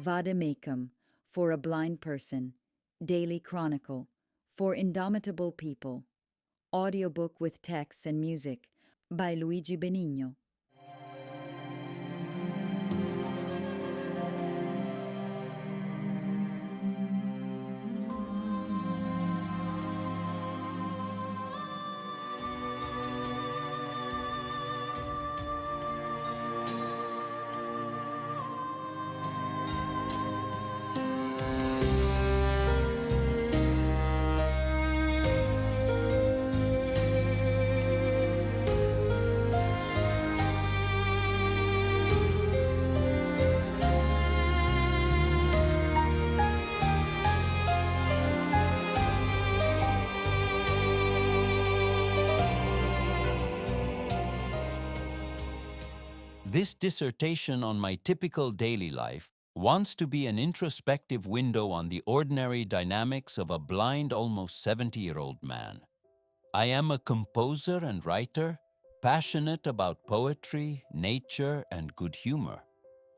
Vademecum, for a blind person, Daily Chronicle, for indomitable people, audiobook with texts and music by Luigi Benigno. This dissertation on my typical daily life wants to be an introspective window on the ordinary dynamics of a blind, almost 70-year-old man. I am a composer and writer, passionate about poetry, nature, and good humor.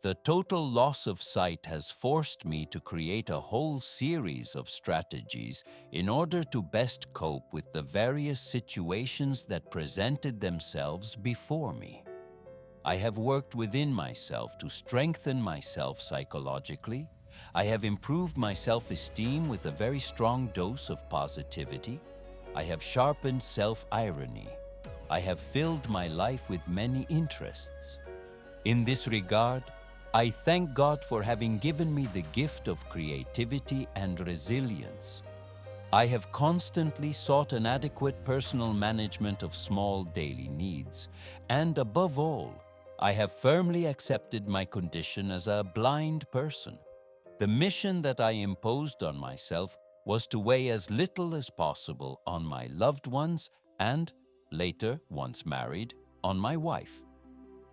The total loss of sight has forced me to create a whole series of strategies in order to best cope with the various situations that presented themselves before me. I have worked within myself to strengthen myself psychologically. I have improved my self-esteem with a very strong dose of positivity. I have sharpened self-irony. I have filled my life with many interests. In this regard, I thank God for having given me the gift of creativity and resilience. I have constantly sought an adequate personal management of small daily needs, and above all, I have firmly accepted my condition as a blind person. The mission that I imposed on myself was to weigh as little as possible on my loved ones and, later, once married, on my wife.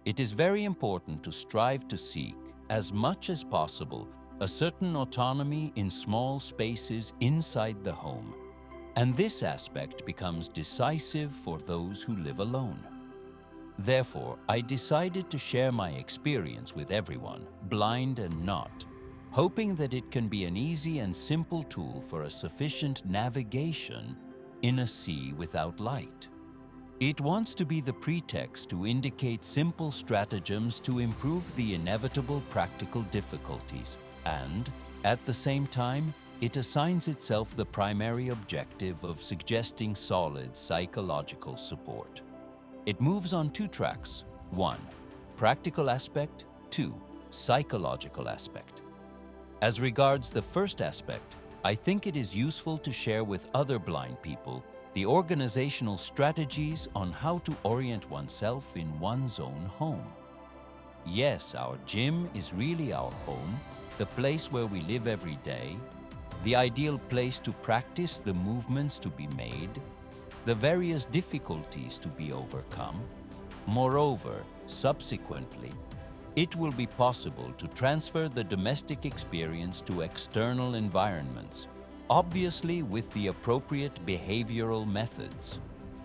It is very important to strive to seek, as much as possible, a certain autonomy in small spaces inside the home, and this aspect becomes decisive for those who live alone. Therefore, I decided to share my experience with everyone, blind and not, hoping that it can be an easy and simple tool for a sufficient navigation in a sea without light. It wants to be the pretext to indicate simple stratagems to improve the inevitable practical difficulties, and, at the same time, it assigns itself the primary objective of suggesting solid psychological support. It moves on two tracks: 1. Practical aspect, 2. Psychological aspect. As regards the first aspect, I think it is useful to share with other blind people the organizational strategies on how to orient oneself in one's own home. Yes, our gym is really our home, the place where we live every day, the ideal place to practice the movements to be made, the various difficulties to be overcome. Moreover, subsequently, it will be possible to transfer the domestic experience to external environments, obviously with the appropriate behavioral methods.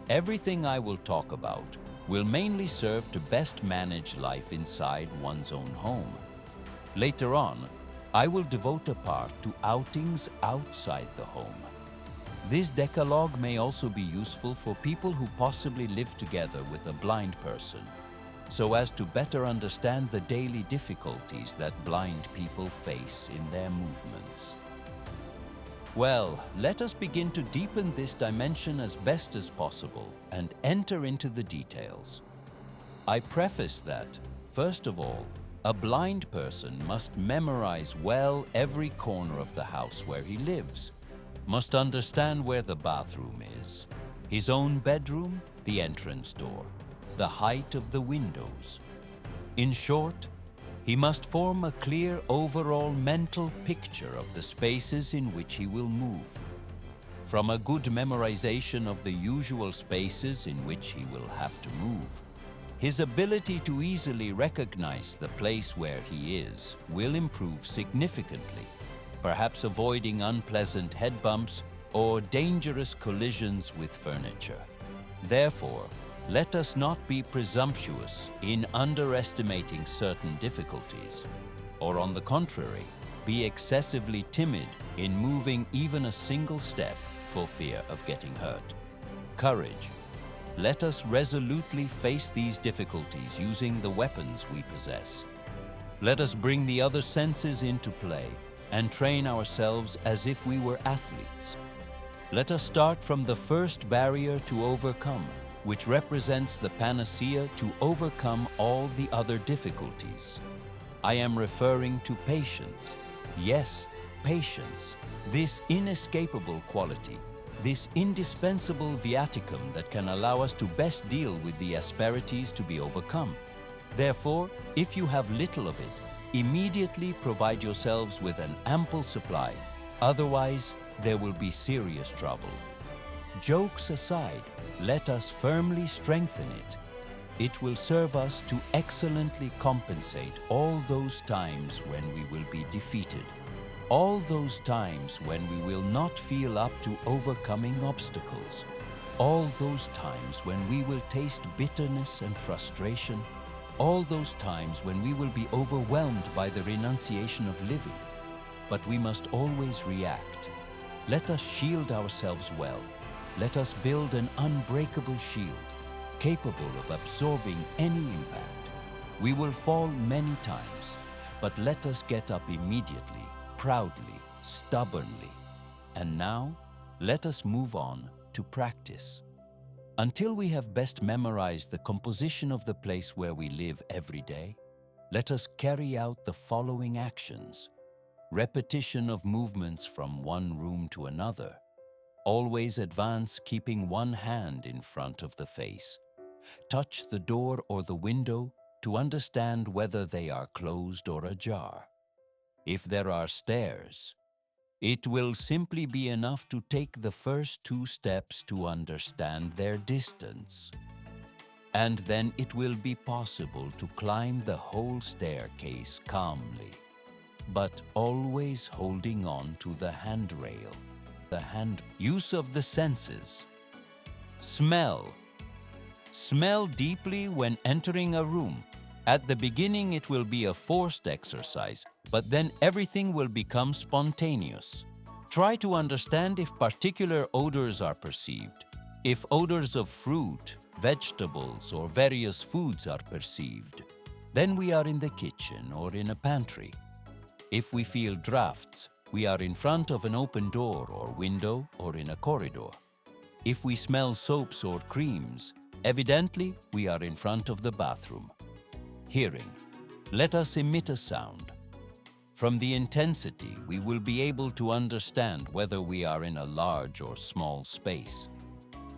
Everything I will talk about will mainly serve to best manage life inside one's own home. Later on, I will devote a part to outings outside the home. This decalogue may also be useful for people who possibly live together with a blind person, so as to better understand the daily difficulties that blind people face in their movements. Well, let us begin to deepen this dimension as best as possible and enter into the details. I preface that, first of all, a blind person must memorize well every corner of the house where he lives, must understand where the bathroom is, his own bedroom, the entrance door, the height of the windows. In short, he must form a clear overall mental picture of the spaces in which he will move. From a good memorization of the usual spaces in which he will have to move, his ability to easily recognize the place where he is will improve significantly, perhaps avoiding unpleasant head bumps or dangerous collisions with furniture. Therefore, let us not be presumptuous in underestimating certain difficulties, or on the contrary, be excessively timid in moving even a single step for fear of getting hurt. Courage. Let us resolutely face these difficulties using the weapons we possess. Let us bring the other senses into play and train ourselves as if we were athletes. Let us start from the first barrier to overcome, which represents the panacea to overcome all the other difficulties. I am referring to patience. Yes, patience, this inescapable quality, this indispensable viaticum that can allow us to best deal with the asperities to be overcome. Therefore, if you have little of it, immediately provide yourselves with an ample supply. Otherwise, there will be serious trouble. Jokes aside, let us firmly strengthen it. It will serve us to excellently compensate all those times when we will be defeated, all those times when we will not feel up to overcoming obstacles, all those times when we will taste bitterness and frustration, all those times when we will be overwhelmed by the renunciation of living. But we must always react. Let us shield ourselves well. Let us build an unbreakable shield, capable of absorbing any impact. We will fall many times, but let us get up immediately, proudly, stubbornly. And now, let us move on to practice. Until we have best memorized the composition of the place where we live every day, let us carry out the following actions. Repetition of movements from one room to another. Always advance keeping one hand in front of the face. Touch the door or the window to understand whether they are closed or ajar. If there are stairs, it will simply be enough to take the first 2 steps to understand their distance. And then it will be possible to climb the whole staircase calmly, but always holding on to the handrail. Use of the senses. Smell. Smell deeply when entering a room. At the beginning, it will be a forced exercise, but then everything will become spontaneous. Try to understand if particular odors are perceived, if odors of fruit, vegetables, or various foods are perceived. Then we are in the kitchen or in a pantry. If we feel drafts, we are in front of an open door or window or in a corridor. If we smell soaps or creams, evidently we are in front of the bathroom. Hearing. Let us emit a sound. From the intensity, we will be able to understand whether we are in a large or small space.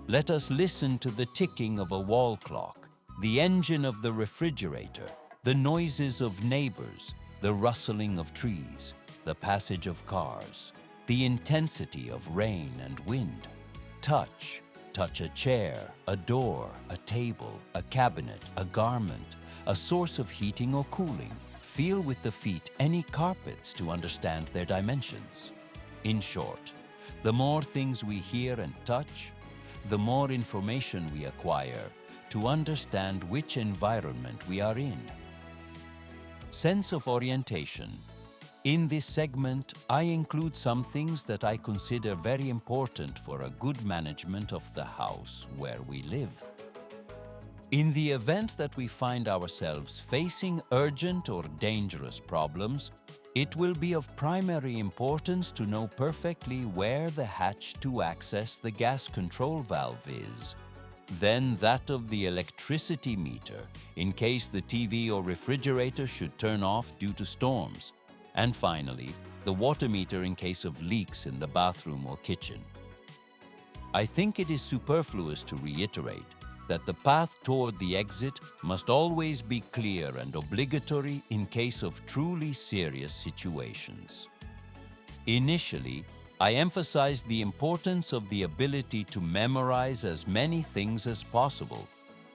Let us listen to the ticking of a wall clock, the engine of the refrigerator, the noises of neighbors, the rustling of trees, the passage of cars, the intensity of rain and wind. Touch. Touch a chair, a door, a table, a cabinet, a garment, a source of heating or cooling. Feel with the feet any carpets to understand their dimensions. In short, the more things we hear and touch, the more information we acquire to understand which environment we are in. Sense of orientation. In this segment, I include some things that I consider very important for a good management of the house where we live. In the event that we find ourselves facing urgent or dangerous problems, it will be of primary importance to know perfectly where the hatch to access the gas control valve is. Then that of the electricity meter, in case the TV or refrigerator should turn off due to storms. And finally, the water meter in case of leaks in the bathroom or kitchen. I think it is superfluous to reiterate that the path toward the exit must always be clear and obligatory in case of truly serious situations. Initially, I emphasized the importance of the ability to memorize as many things as possible.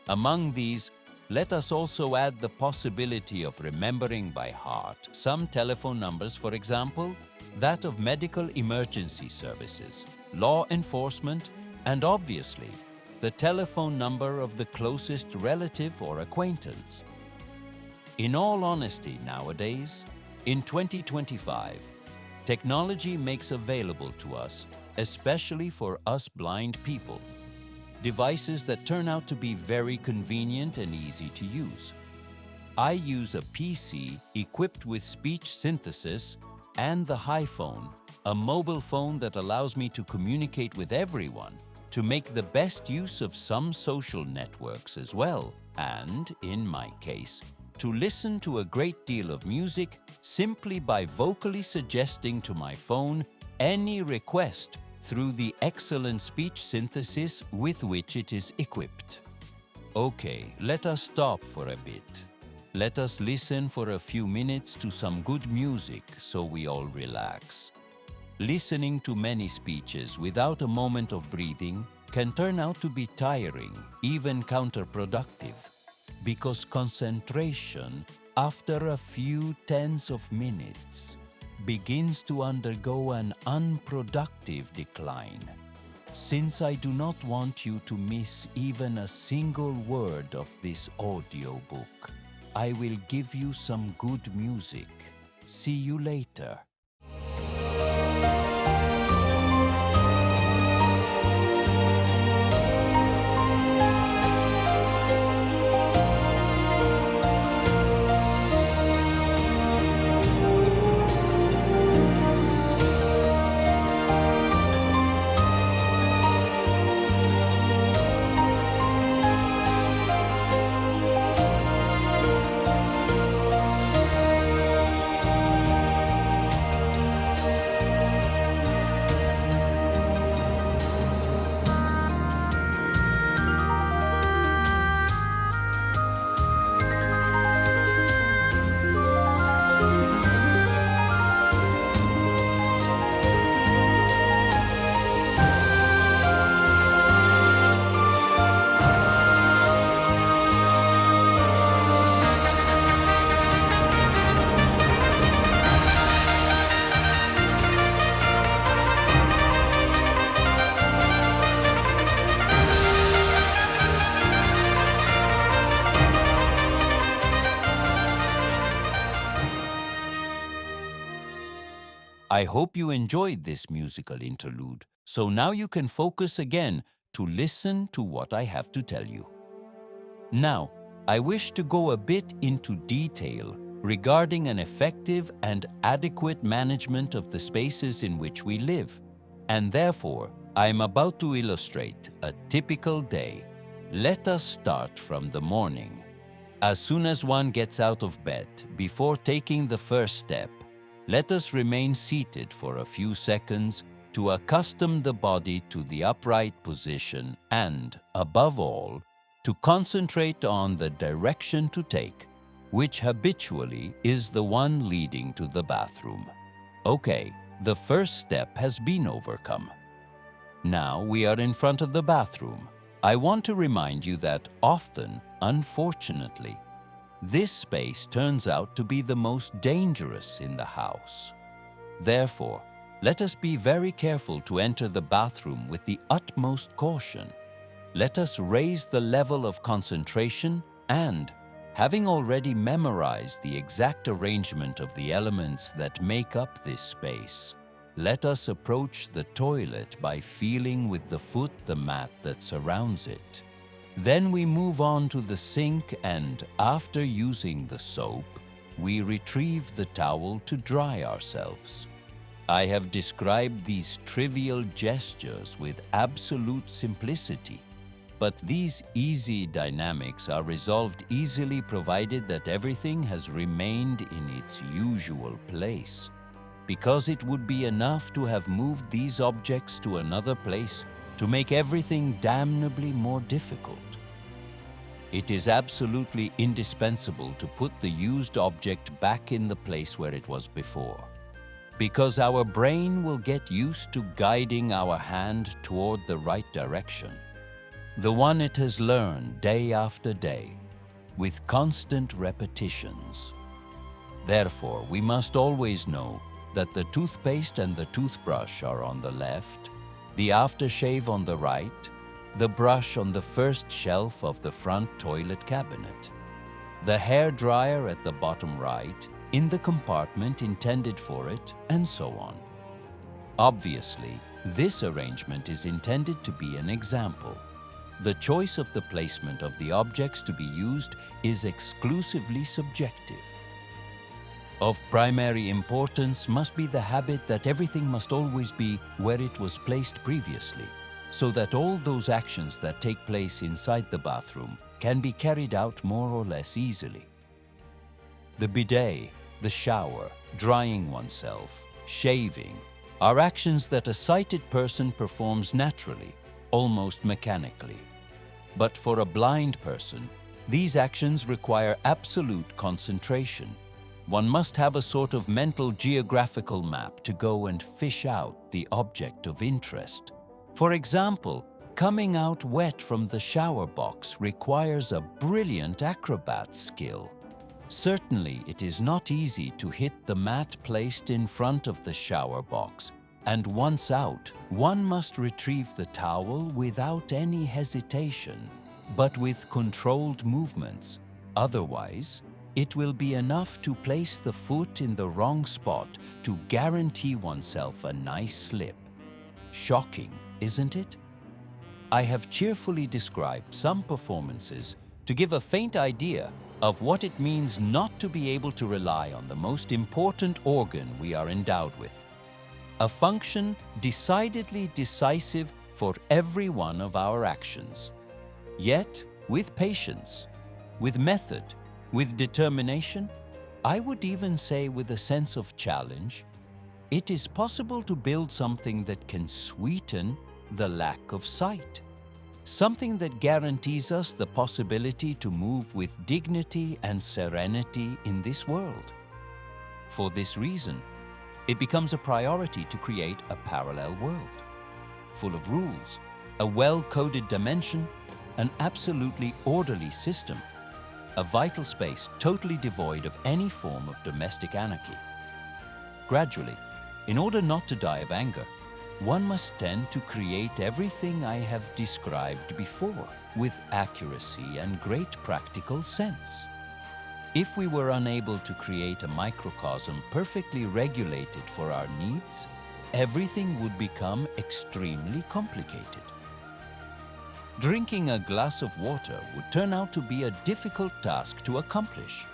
Among these, let us also add the possibility of remembering by heart some telephone numbers, for example, that of medical emergency services, law enforcement, and obviously, the telephone number of the closest relative or acquaintance. In all honesty, nowadays, In 2025, technology makes available to us, especially for us blind people, devices that turn out to be very convenient and easy to use. I use a PC equipped with speech synthesis and the iPhone, a mobile phone that allows me to communicate with everyone, to make the best use of some social networks as well, and, in my case, to listen to a great deal of music simply by vocally suggesting to my phone any request through the excellent speech synthesis with which it is equipped. Okay, let us stop for a bit. Let us listen for a few minutes to some good music so we all relax. Listening to many speeches without a moment of breathing can turn out to be tiring, even counterproductive, because concentration, after a few tens of minutes, begins to undergo an unproductive decline. Since I do not want you to miss even a single word of this audiobook, I will give you some good music. See you later. I hope you enjoyed this musical interlude, so now you can focus again to listen to what I have to tell you. Now, I wish to go a bit into detail regarding an effective and adequate management of the spaces in which we live, and therefore, I am about to illustrate a typical day. Let us start from the morning. As soon as one gets out of bed, before taking the first step, let us remain seated for a few seconds to accustom the body to the upright position and, above all, to concentrate on the direction to take, which habitually is the one leading to the bathroom. Okay, the first step has been overcome. Now we are in front of the bathroom. I want to remind you that often, unfortunately, this space turns out to be the most dangerous in the house. Therefore, let us be very careful to enter the bathroom with the utmost caution. Let us raise the level of concentration and, having already memorized the exact arrangement of the elements that make up this space, let us approach the toilet by feeling with the foot the mat that surrounds it. Then we move on to the sink and, after using the soap, we retrieve the towel to dry ourselves. I have described these trivial gestures with absolute simplicity, but these easy dynamics are resolved easily provided that everything has remained in its usual place, because it would be enough to have moved these objects to another place to make everything damnably more difficult. It is absolutely indispensable to put the used object back in the place where it was before, because our brain will get used to guiding our hand toward the right direction, the one it has learned day after day, with constant repetitions. Therefore, we must always know that the toothpaste and the toothbrush are on the left, the aftershave on the right, the brush on the first shelf of the front toilet cabinet, the hair dryer at the bottom right, in the compartment intended for it, and so on. Obviously, this arrangement is intended to be an example. The choice of the placement of the objects to be used is exclusively subjective. Of primary importance must be the habit that everything must always be where it was placed previously, so that all those actions that take place inside the bathroom can be carried out more or less easily. The bidet, the shower, drying oneself, shaving, are actions that a sighted person performs naturally, almost mechanically. But for a blind person, these actions require absolute concentration. One must have a sort of mental geographical map to go and fish out the object of interest. For example, coming out wet from the shower box requires a brilliant acrobat's skill. Certainly, it is not easy to hit the mat placed in front of the shower box, and once out, one must retrieve the towel without any hesitation, but with controlled movements. Otherwise, it will be enough to place the foot in the wrong spot to guarantee oneself a nice slip. Shocking, isn't it? I have cheerfully described some performances to give a faint idea of what it means not to be able to rely on the most important organ we are endowed with. A function decidedly decisive for every one of our actions. Yet, with patience, with method, with determination, I would even say with a sense of challenge, it is possible to build something that can sweeten the lack of sight. Something that guarantees us the possibility to move with dignity and serenity in this world. For this reason, it becomes a priority to create a parallel world, full of rules, a well-coded dimension, an absolutely orderly system, a vital space totally devoid of any form of domestic anarchy. Gradually, in order not to die of anger, one must tend to create everything I have described before with accuracy and great practical sense. If we were unable to create a microcosm perfectly regulated for our needs, everything would become extremely complicated. Drinking a glass of water would turn out to be a difficult task to accomplish.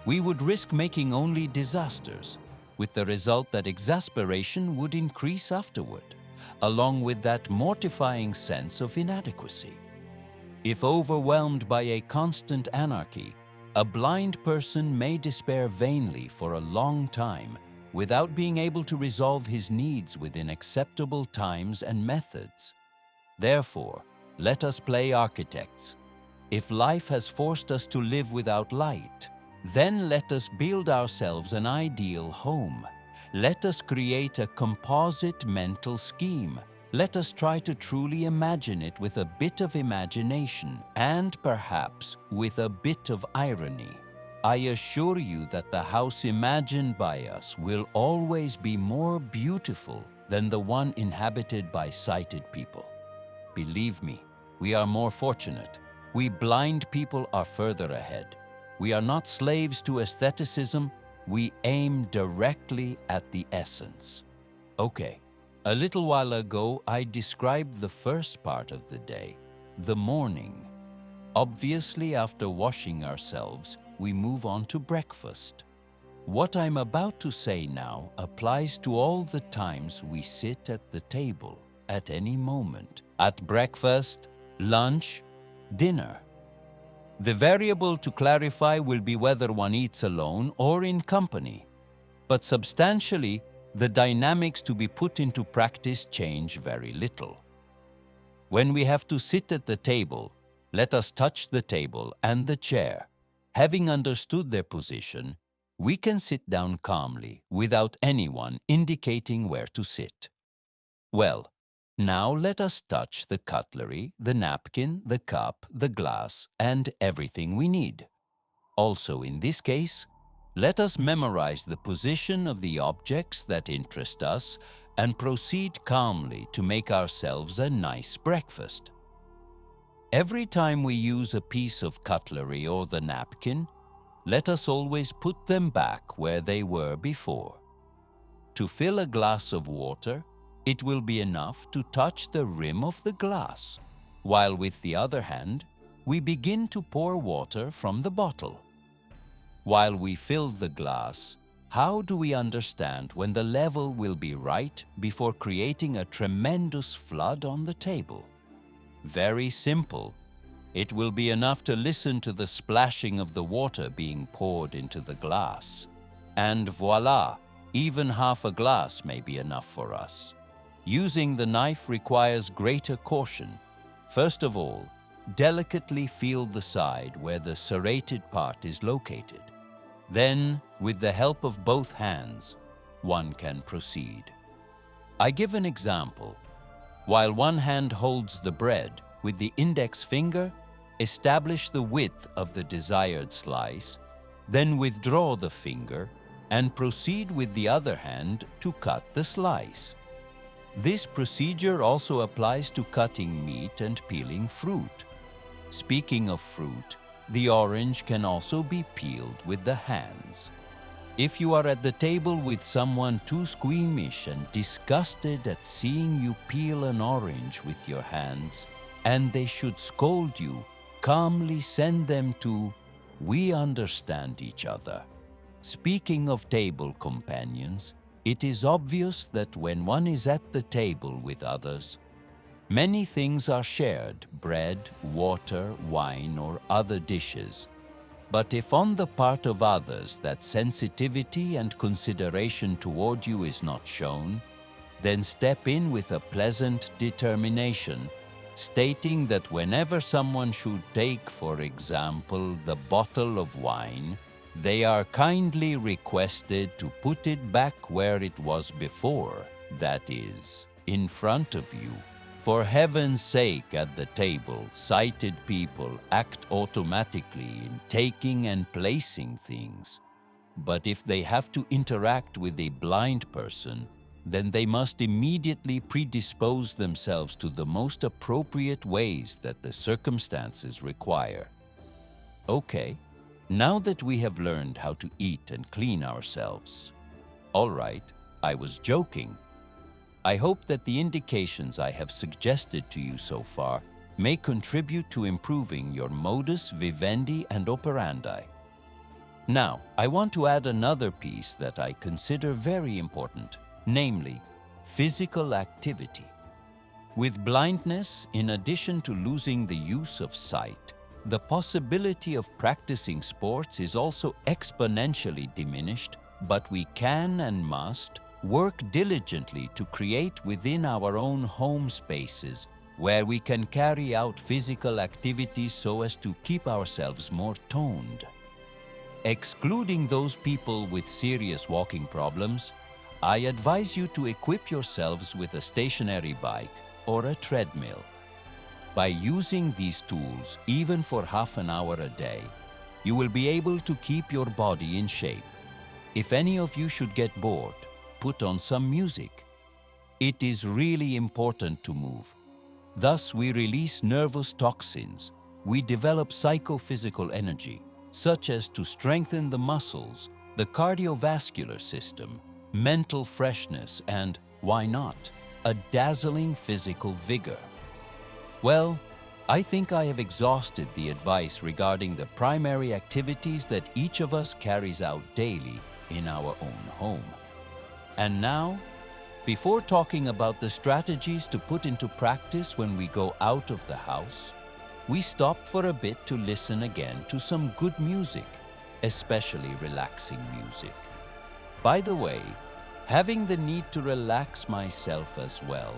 We would risk making only disasters, with the result that exasperation would increase afterward, along with that mortifying sense of inadequacy. If overwhelmed by a constant anarchy, a blind person may despair vainly for a long time without being able to resolve his needs within acceptable times and methods. Therefore, let us play architects. If life has forced us to live without light, then let us build ourselves an ideal home. Let us create a composite mental scheme. Let us try to truly imagine it with a bit of imagination and perhaps with a bit of irony. I assure you that the house imagined by us will always be more beautiful than the one inhabited by sighted people. Believe me, we are more fortunate. We blind people are further ahead. We are not slaves to aestheticism. We aim directly at the essence. Okay, a little while ago I described the first part of the day, the morning. Obviously, after washing ourselves, we move on to breakfast. What I'm about to say now applies to all the times we sit at the table, at any moment, at breakfast, lunch, dinner. The variable to clarify will be whether one eats alone or in company, but substantially, the dynamics to be put into practice change very little. When we have to sit at the table, let us touch the table and the chair. Having understood their position, we can sit down calmly without anyone indicating where to sit. Well, now let us touch the cutlery, the napkin, the cup, the glass, and everything we need. Also in this case, let us memorize the position of the objects that interest us and proceed calmly to make ourselves a nice breakfast. Every time we use a piece of cutlery or the napkin, let us always put them back where they were before. To fill a glass of water, it will be enough to touch the rim of the glass, while with the other hand, we begin to pour water from the bottle. While we fill the glass, how do we understand when the level will be right before creating a tremendous flood on the table? Very simple. It will be enough to listen to the splashing of the water being poured into the glass. And voila, even half a glass may be enough for us. Using the knife requires greater caution. First of all, delicately feel the side where the serrated part is located. Then, with the help of both hands, one can proceed. I give an example. While one hand holds the bread, with the index finger, establish the width of the desired slice, then withdraw the finger and proceed with the other hand to cut the slice. This procedure also applies to cutting meat and peeling fruit. Speaking of fruit, the orange can also be peeled with the hands. If you are at the table with someone too squeamish and disgusted at seeing you peel an orange with your hands, and they should scold you, calmly send them to, "We understand each other." Speaking of table companions, it is obvious that when one is at the table with others, many things are shared: bread, water, wine, or other dishes. But if on the part of others that sensitivity and consideration toward you is not shown, then step in with a pleasant determination, stating that whenever someone should take, for example, the bottle of wine, they are kindly requested to put it back where it was before, that is, in front of you. For heaven's sake, at the table, sighted people act automatically in taking and placing things. But if they have to interact with a blind person, then they must immediately predispose themselves to the most appropriate ways that the circumstances require. Okay, now that we have learned how to eat and clean ourselves. All right, I was joking. I hope that the indications I have suggested to you so far may contribute to improving your modus vivendi and operandi. Now, I want to add another piece that I consider very important, namely, physical activity. With blindness, in addition to losing the use of sight, the possibility of practicing sports is also exponentially diminished, but we can and must work diligently to create within our own home spaces where we can carry out physical activities so as to keep ourselves more toned. Excluding those people with serious walking problems, I advise you to equip yourselves with a stationary bike or a treadmill. By using these tools, even for half an hour a day, you will be able to keep your body in shape. If any of you should get bored, put on some music. It is really important to move. Thus, we release nervous toxins. We develop psychophysical energy, such as to strengthen the muscles, the cardiovascular system, mental freshness, and, why not, a dazzling physical vigor. Well, I think I have exhausted the advice regarding the primary activities that each of us carries out daily in our own home. And now, before talking about the strategies to put into practice when we go out of the house, we stop for a bit to listen again to some good music, especially relaxing music. By the way, having the need to relax myself as well,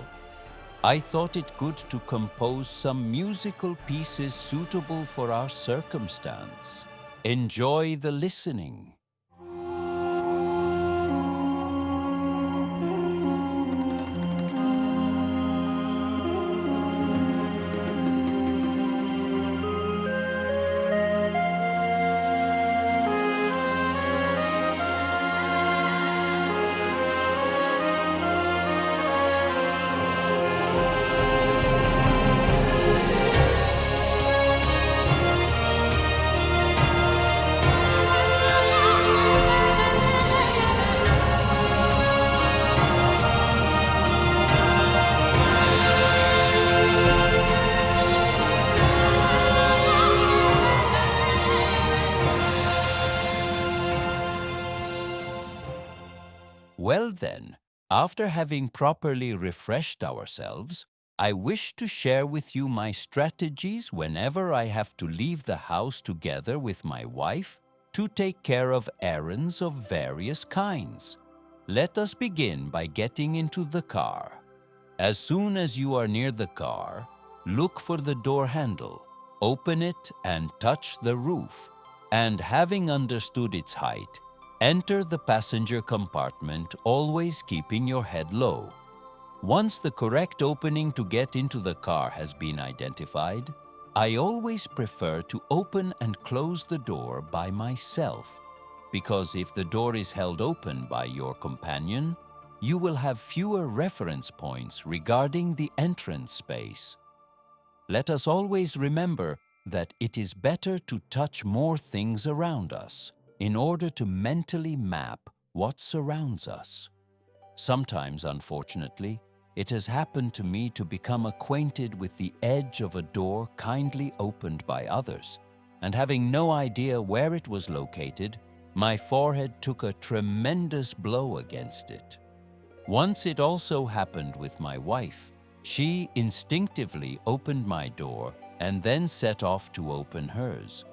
I thought it good to compose some musical pieces suitable for our circumstance. Enjoy the listening. Well then, after having properly refreshed ourselves, I wish to share with you my strategies whenever I have to leave the house together with my wife to take care of errands of various kinds. Let us begin by getting into the car. As soon as you are near the car, look for the door handle, open it and touch the roof, and having understood its height, enter the passenger compartment, always keeping your head low. Once the correct opening to get into the car has been identified, I always prefer to open and close the door by myself, because if the door is held open by your companion, you will have fewer reference points regarding the entrance space. Let us always remember that it is better to touch more things around us in order to mentally map what surrounds us. Sometimes, unfortunately, it has happened to me to become acquainted with the edge of a door kindly opened by others, and having no idea where it was located, my forehead took a tremendous blow against it. Once it also happened with my wife. She instinctively opened my door and then set off to open hers.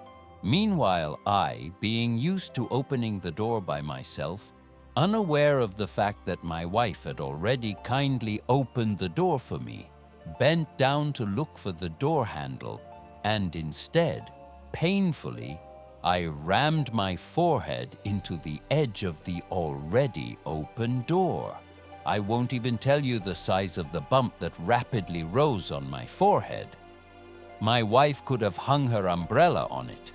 Meanwhile, I, being used to opening the door by myself, unaware of the fact that my wife had already kindly opened the door for me, bent down to look for the door handle, and instead, painfully, I rammed my forehead into the edge of the already open door. I won't even tell you the size of the bump that rapidly rose on my forehead. My wife could have hung her umbrella on it.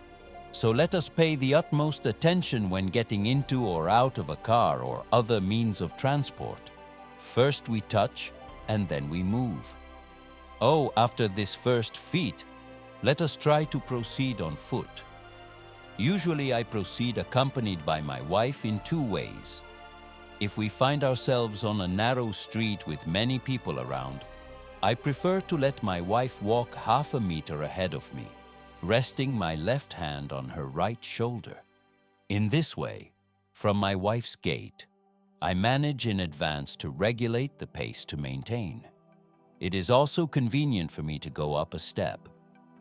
So let us pay the utmost attention when getting into or out of a car or other means of transport. First we touch, and then we move. Oh, after this first feat, let us try to proceed on foot. Usually I proceed accompanied by my wife in two ways. If we find ourselves on a narrow street with many people around, I prefer to let my wife walk half a meter ahead of me, resting my left hand on her right shoulder. In this way, from my wife's gait, I manage in advance to regulate the pace to maintain. It is also convenient for me to go up a step,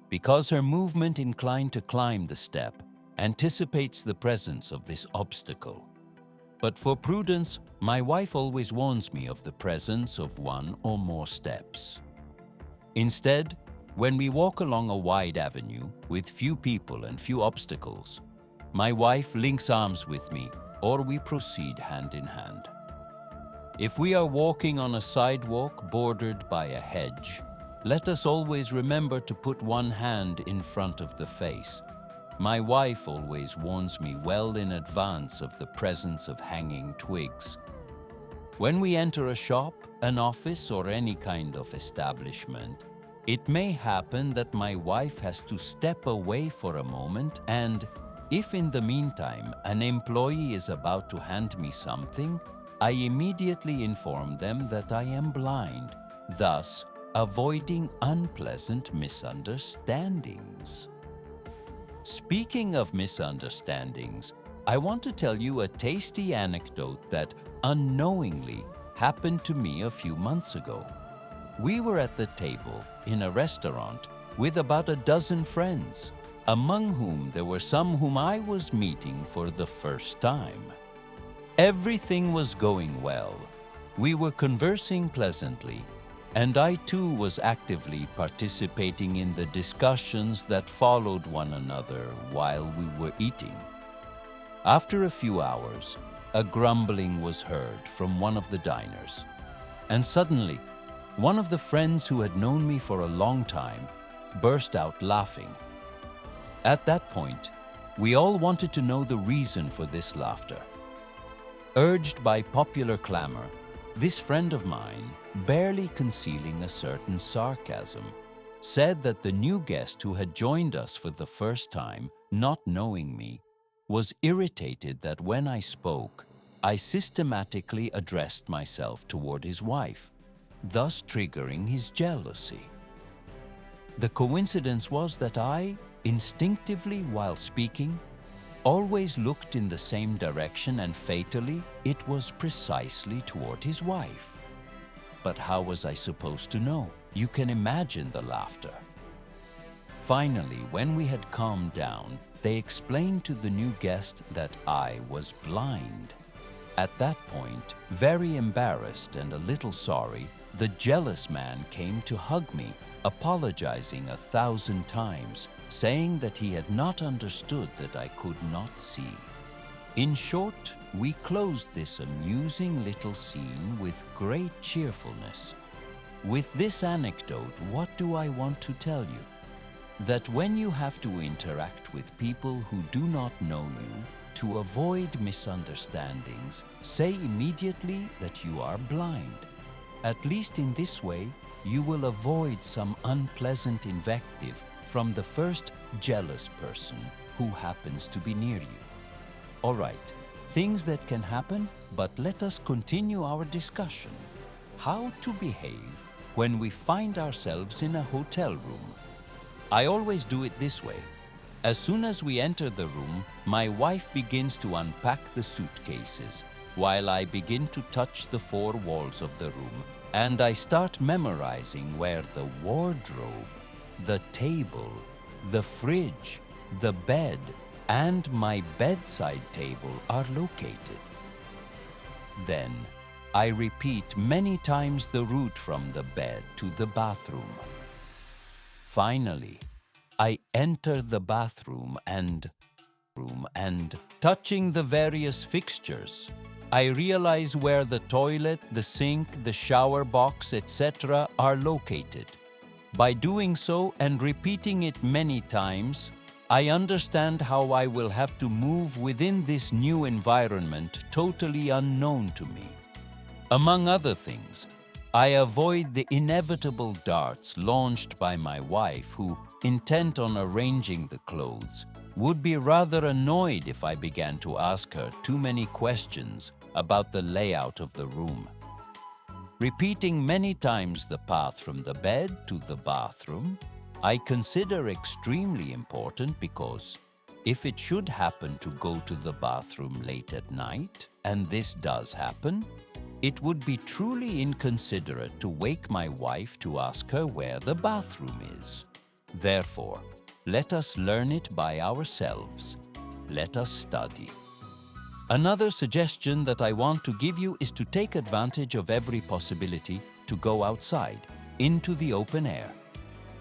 because her movement inclined to climb the step anticipates the presence of this obstacle. But for prudence, my wife always warns me of the presence of one or more steps. Instead, when we walk along a wide avenue with few people and few obstacles, my wife links arms with me, or we proceed hand in hand. If we are walking on a sidewalk bordered by a hedge, let us always remember to put one hand in front of the face. My wife always warns me well in advance of the presence of hanging twigs. When we enter a shop, an office, or any kind of establishment, it may happen that my wife has to step away for a moment, and if in the meantime an employee is about to hand me something, I immediately inform them that I am blind, thus avoiding unpleasant misunderstandings. Speaking of misunderstandings, I want to tell you a tasty anecdote that unknowingly happened to me a few months ago. We were at the table in a restaurant with about a dozen friends, among whom there were some whom I was meeting for the first time. Everything was going well. We were conversing pleasantly, and I too was actively participating in the discussions that followed one another while we were eating. After a few hours, a grumbling was heard from one of the diners, and suddenly, one of the friends who had known me for a long time burst out laughing. At that point, we all wanted to know the reason for this laughter. Urged by popular clamor, this friend of mine, barely concealing a certain sarcasm, said that the new guest who had joined us for the first time, not knowing me, was irritated that when I spoke, I systematically addressed myself toward his wife, thus triggering his jealousy. The coincidence was that I, instinctively while speaking, always looked in the same direction, and fatally, it was precisely toward his wife. But how was I supposed to know? You can imagine the laughter. Finally, when we had calmed down, they explained to the new guest that I was blind. At that point, very embarrassed and a little sorry, the jealous man came to hug me, apologizing 1,000 times, saying that he had not understood that I could not see. In short, we closed this amusing little scene with great cheerfulness. With this anecdote, what do I want to tell you? That when you have to interact with people who do not know you, to avoid misunderstandings, say immediately that you are blind. At least in this way, you will avoid some unpleasant invective from the first jealous person who happens to be near you. All right, things that can happen, but let us continue our discussion. How to behave when we find ourselves in a hotel room. I always do it this way. As soon as we enter the room, my wife begins to unpack the suitcases, while I begin to touch the four walls of the room, and I start memorizing where the wardrobe, the table, the fridge, the bed, and my bedside table are located. Then, I repeat many times the route from the bed to the bathroom. Finally, I enter the bathroom and touching the various fixtures, I realize where the toilet, the sink, the shower box, etc. are located. By doing so and repeating it many times, I understand how I will have to move within this new environment totally unknown to me. Among other things, I avoid the inevitable darts launched by my wife who, intent on arranging the clothes, would be rather annoyed if I began to ask her too many questions about the layout of the room. Repeating many times the path from the bed to the bathroom, I consider extremely important because if it should happen to go to the bathroom late at night, and this does happen, it would be truly inconsiderate to wake my wife to ask her where the bathroom is. Therefore, let us learn it by ourselves. Let us study. Another suggestion that I want to give you is to take advantage of every possibility to go outside, into the open air.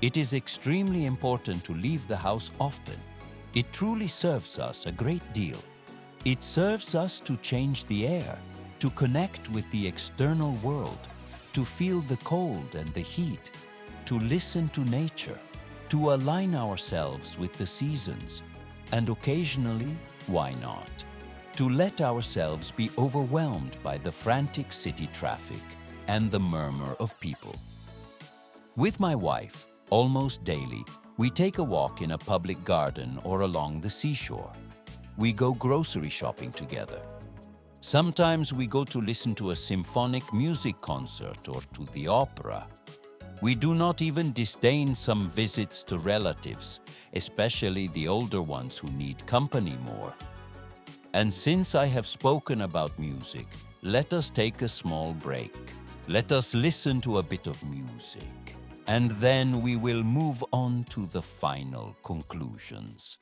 It is extremely important to leave the house often. It truly serves us a great deal. It serves us to change the air, to connect with the external world, to feel the cold and the heat, to listen to nature, to align ourselves with the seasons, and occasionally, why not, to let ourselves be overwhelmed by the frantic city traffic and the murmur of people. With my wife, almost daily, we take a walk in a public garden or along the seashore. We go grocery shopping together. Sometimes we go to listen to a symphonic music concert or to the opera. We do not even disdain some visits to relatives, especially the older ones who need company more. And since I have spoken about music, let us take a small break. Let us listen to a bit of music, and then we will move on to the final conclusions.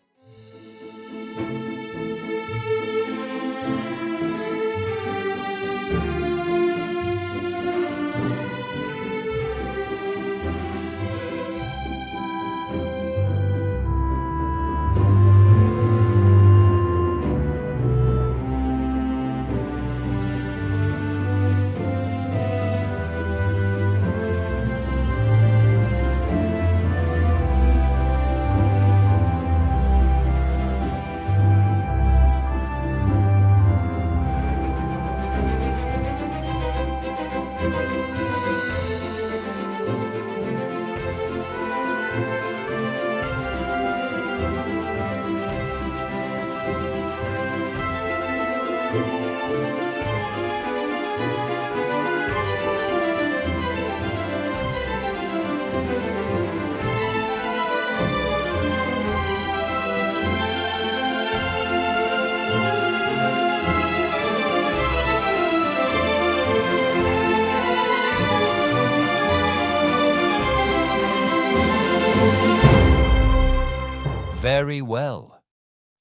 Very well.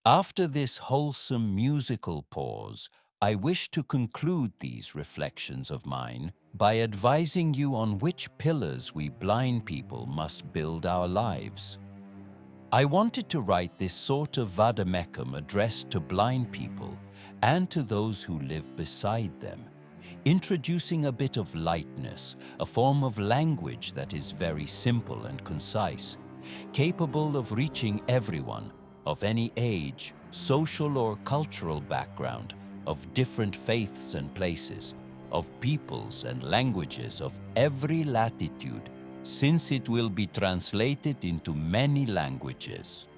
After this wholesome musical pause, I wish to conclude these reflections of mine by advising you on which pillars we blind people must build our lives. I wanted to write this sort of Vademecum addressed to blind people and to those who live beside them, introducing a bit of lightness, a form of language that is very simple and concise, capable of reaching everyone of any age, social or cultural background, of different faiths and places, of peoples and languages of every latitude, since it will be translated into many languages.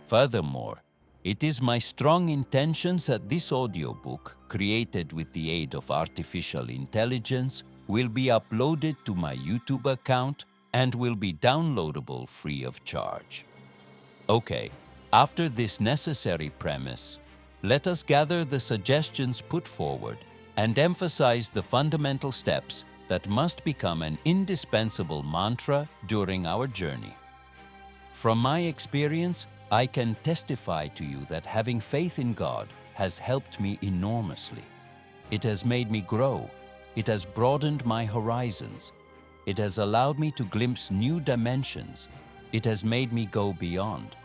Furthermore, it is my strong intentions that this audiobook, created with the aid of artificial intelligence, will be uploaded to my YouTube account and will be downloadable free of charge. Okay, after this necessary premise, let us gather the suggestions put forward and emphasize the fundamental steps that must become an indispensable mantra during our journey. From my experience, I can testify to you that having faith in God has helped me enormously. It has made me grow. It has broadened my horizons. It has allowed me to glimpse new dimensions. It has made me go beyond.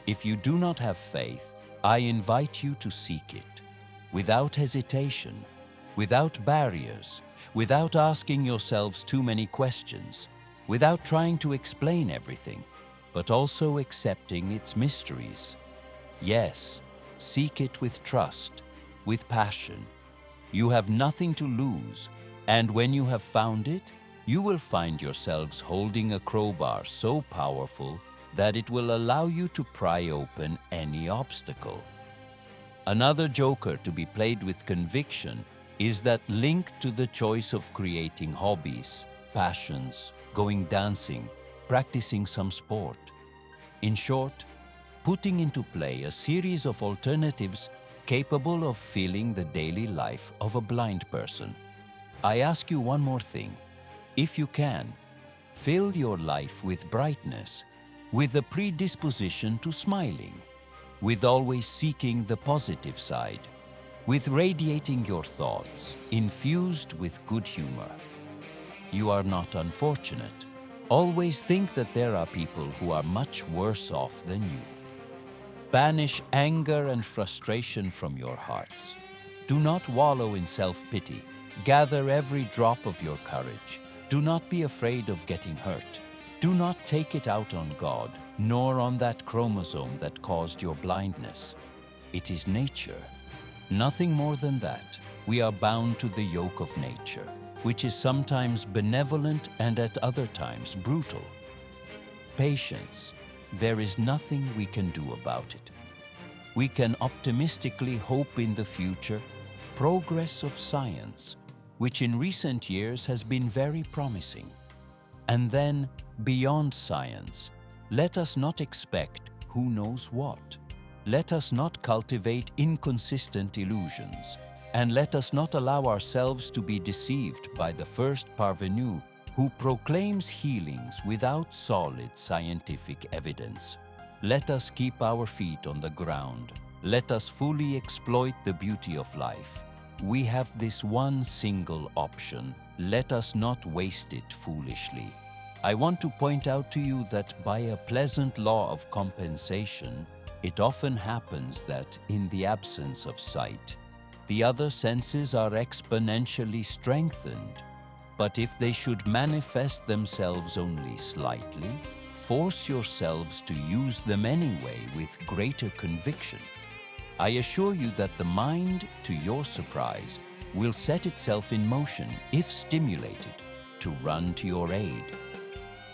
If you do not have faith, I invite you to seek it, without hesitation, without barriers, without asking yourselves too many questions, without trying to explain everything, but also accepting its mysteries. Yes, seek it with trust, with passion. You have nothing to lose, and when you have found it, you will find yourselves holding a crowbar so powerful that it will allow you to pry open any obstacle. Another joker to be played with conviction is that link to the choice of creating hobbies, passions, going dancing, practicing some sport. In short, putting into play a series of alternatives capable of filling the daily life of a blind person. I ask you one more thing. If you can, fill your life with brightness, with a predisposition to smiling, with always seeking the positive side, with radiating your thoughts, infused with good humor. You are not unfortunate. Always think that there are people who are much worse off than you. Banish anger and frustration from your hearts. Do not wallow in self-pity. Gather every drop of your courage. Do not be afraid of getting hurt. Do not take it out on God, nor on that chromosome that caused your blindness. It is nature. Nothing more than that. We are bound to the yoke of nature, which is sometimes benevolent and at other times brutal. Patience. There is nothing we can do about it. We can optimistically hope in the future progress of science, which in recent years has been very promising. And then, beyond science, let us not expect who knows what. Let us not cultivate inconsistent illusions, and let us not allow ourselves to be deceived by the first parvenu who proclaims healings without solid scientific evidence. Let us keep our feet on the ground. Let us fully exploit the beauty of life. We have this one single option. Let us not waste it foolishly. I want to point out to you that by a pleasant law of compensation, it often happens that in the absence of sight, the other senses are exponentially strengthened. But if they should manifest themselves only slightly, force yourselves to use them anyway with greater conviction. I assure you that the mind, to your surprise, will set itself in motion, if stimulated, to run to your aid.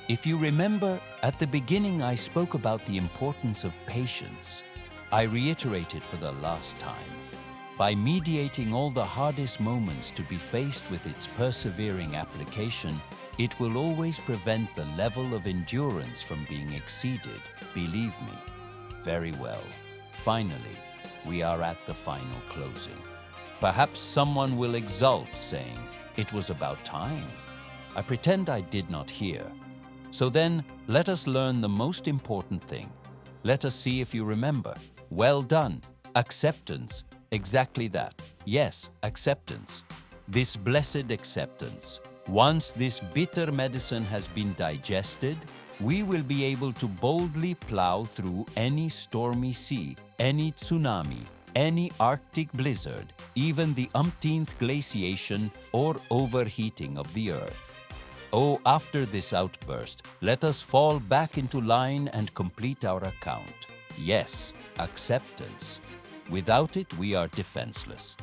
If you remember, at the beginning I spoke about the importance of patience. I reiterate it for the last time. By mediating all the hardest moments to be faced with its persevering application, it will always prevent the level of endurance from being exceeded, believe me. Very well. Finally, we are at the final closing. Perhaps someone will exult, saying, "It was about time." I pretend I did not hear. So then, let us learn the most important thing. Let us see if you remember. Well done. Acceptance. Exactly that. Yes, acceptance. This blessed acceptance. Once this bitter medicine has been digested, we will be able to boldly plow through any stormy sea, any tsunami, any Arctic blizzard, even the umpteenth glaciation or overheating of the earth. Oh, after this outburst, let us fall back into line and complete our account. Yes, acceptance. Without it, we are defenseless.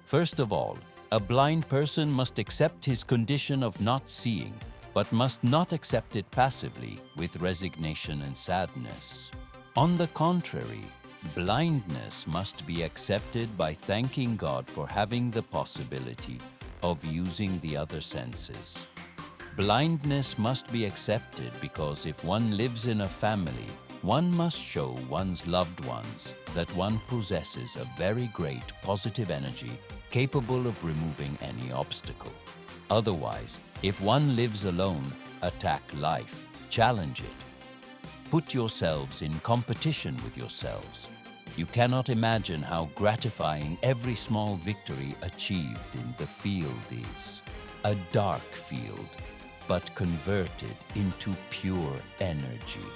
First of all, a blind person must accept his condition of not seeing, but must not accept it passively with resignation and sadness. On the contrary, blindness must be accepted by thanking God for having the possibility of using the other senses. Blindness must be accepted because if one lives in a family, one must show one's loved ones that one possesses a very great positive energy capable of removing any obstacle. Otherwise, if one lives alone, attack life, challenge it. Put yourselves in competition with yourselves. You cannot imagine how gratifying every small victory achieved in the field is. A dark field, but converted into pure energy.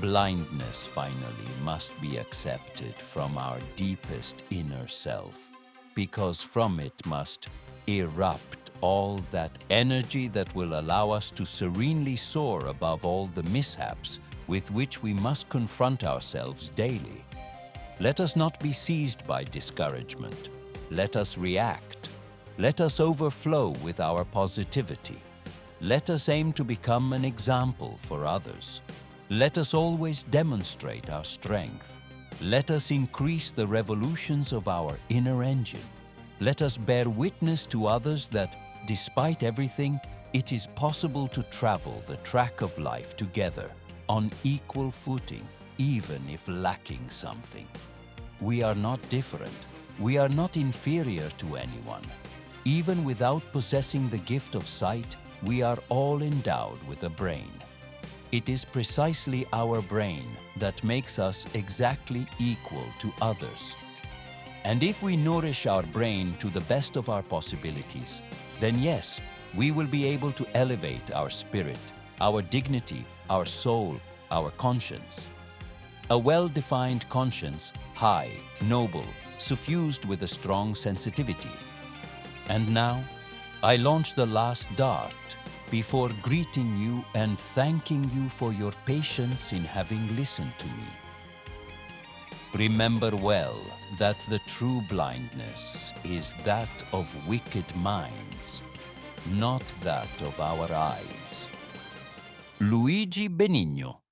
Blindness, finally, must be accepted from our deepest inner self, because from it must erupt all that energy that will allow us to serenely soar above all the mishaps with which we must confront ourselves daily. Let us not be seized by discouragement. Let us react. Let us overflow with our positivity. Let us aim to become an example for others. Let us always demonstrate our strength. Let us increase the revolutions of our inner engine. Let us bear witness to others that, despite everything, it is possible to travel the track of life together on equal footing, even if lacking something. We are not different. We are not inferior to anyone. Even without possessing the gift of sight, we are all endowed with a brain. It is precisely our brain that makes us exactly equal to others. And if we nourish our brain to the best of our possibilities, then yes, we will be able to elevate our spirit, our dignity, our soul, our conscience. A well-defined conscience, high, noble, suffused with a strong sensitivity. And now, I launch the last dart before greeting you and thanking you for your patience in having listened to me. Remember well that the true blindness is that of wicked minds, not that of our eyes. Luigi Benigno.